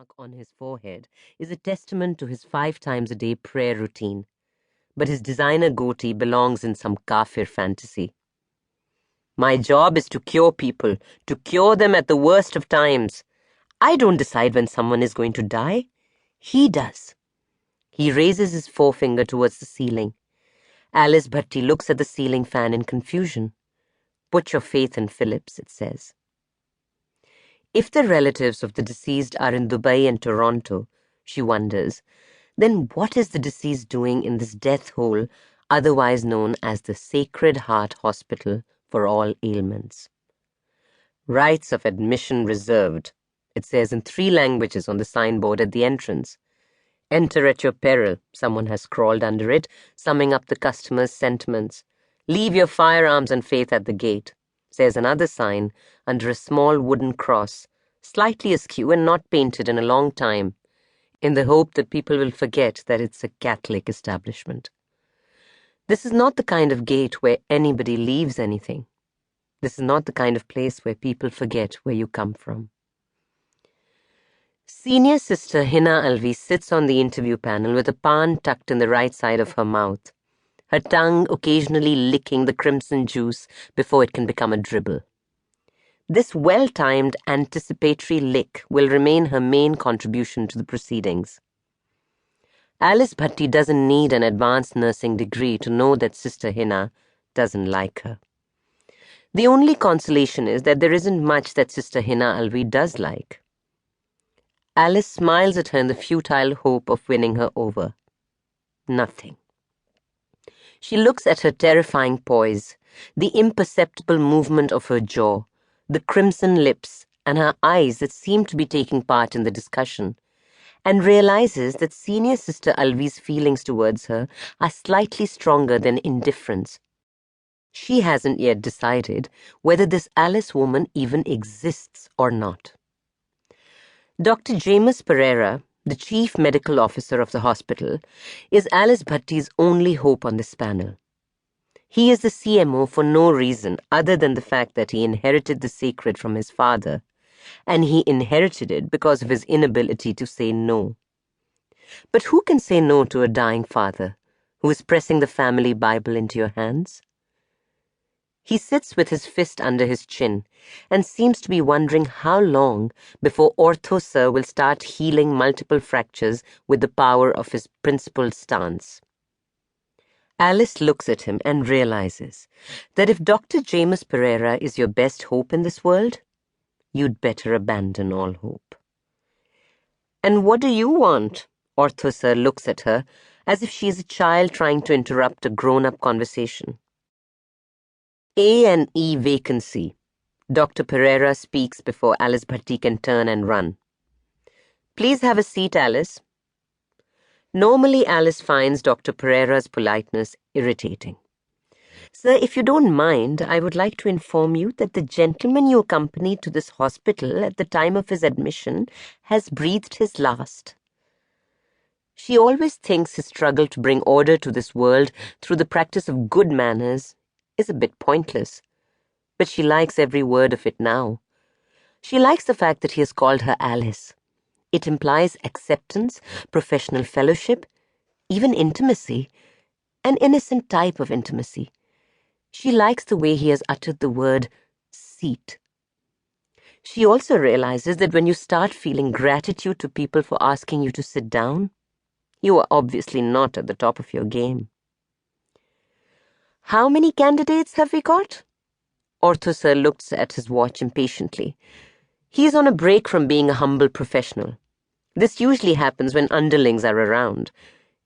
mark on his forehead is a testament to his 5 times a day prayer routine, but his designer goatee belongs in some kafir fantasy. My job is to cure people, to cure them at the worst of times. I don't decide when someone is going to die. He does. He raises his forefinger towards the ceiling. Alice Bhatti looks at the ceiling fan in confusion. Put your faith in Phillips, it says. If the relatives of the deceased are in Dubai and Toronto, she wonders, then what is the deceased doing in this death hole, otherwise known as the Sacred Heart Hospital for All Ailments? Rights of admission reserved, it says in 3 languages on the signboard at the entrance. Enter at your peril, someone has scrawled under it, summing up the customer's sentiments. Leave your firearms and faith at the gate, says another sign under a small wooden cross, slightly askew and not painted in a long time, in the hope that people will forget that it's a Catholic establishment. This is not the kind of gate where anybody leaves anything. This is not the kind of place where people forget where you come from. Senior Sister Hina Alvi sits on the interview panel with a pan tucked in the right side of her mouth, her tongue occasionally licking the crimson juice before it can become a dribble. This well-timed anticipatory lick will remain her main contribution to the proceedings. Alice Bhatti doesn't need an advanced nursing degree to know that Sister Hina doesn't like her. The only consolation is that there isn't much that Sister Hina Alvi does like. Alice smiles at her in the futile hope of winning her over. Nothing. She looks at her terrifying poise, the imperceptible movement of her jaw, the crimson lips, and her eyes that seem to be taking part in the discussion, and realizes that Senior Sister Alvi's feelings towards her are slightly stronger than indifference. She hasn't yet decided whether this Alice woman even exists or not. Dr. James Pereira, the chief medical officer of the hospital, is Alice Bhatti's only hope on this panel. He is the CMO for no reason other than the fact that he inherited the sacred from his father, and he inherited it because of his inability to say no. But who can say no to a dying father who is pressing the family Bible into your hands? He sits with his fist under his chin and seems to be wondering how long before Ortho Sir will start healing multiple fractures with the power of his principled stance. Alice looks at him and realizes that if Dr. James Pereira is your best hope in this world, you'd better abandon all hope. And what do you want? Ortho Sir looks at her as if she is a child trying to interrupt a grown-up conversation. A&E vacancy. Dr. Pereira speaks before Alice Bhatti can turn and run. Please have a seat, Alice. Normally, Alice finds Dr. Pereira's politeness irritating. Sir, if you don't mind, I would like to inform you that the gentleman you accompanied to this hospital at the time of his admission has breathed his last. She always thinks his struggle to bring order to this world through the practice of good manners is a bit pointless, but she likes every word of it now. She likes the fact that he has called her Alice. It implies acceptance, professional fellowship, even intimacy, an innocent type of intimacy. She likes the way he has uttered the word seat. She also realizes that when you start feeling gratitude to people for asking you to sit down, you are obviously not at the top of your game. How many candidates have we got? Ortho Sir looks at his watch impatiently. He is on a break from being a humble professional. This usually happens when underlings are around.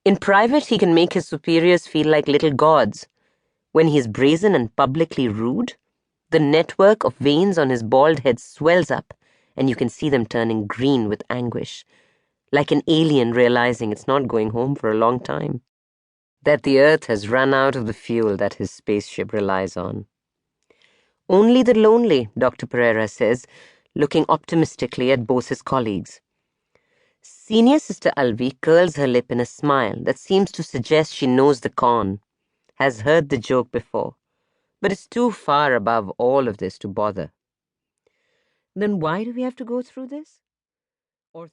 In private, he can make his superiors feel like little gods. When he is brazen and publicly rude, the network of veins on his bald head swells up, and you can see them turning green with anguish, like an alien realizing it's not going home for a long time, that the Earth has run out of the fuel that his spaceship relies on. Only the lonely, Dr. Pereira says, looking optimistically at both his colleagues. Senior Sister Alvi curls her lip in a smile that seems to suggest she knows the con, has heard the joke before, but is too far above all of this to bother. Then why do we have to go through this? Ortho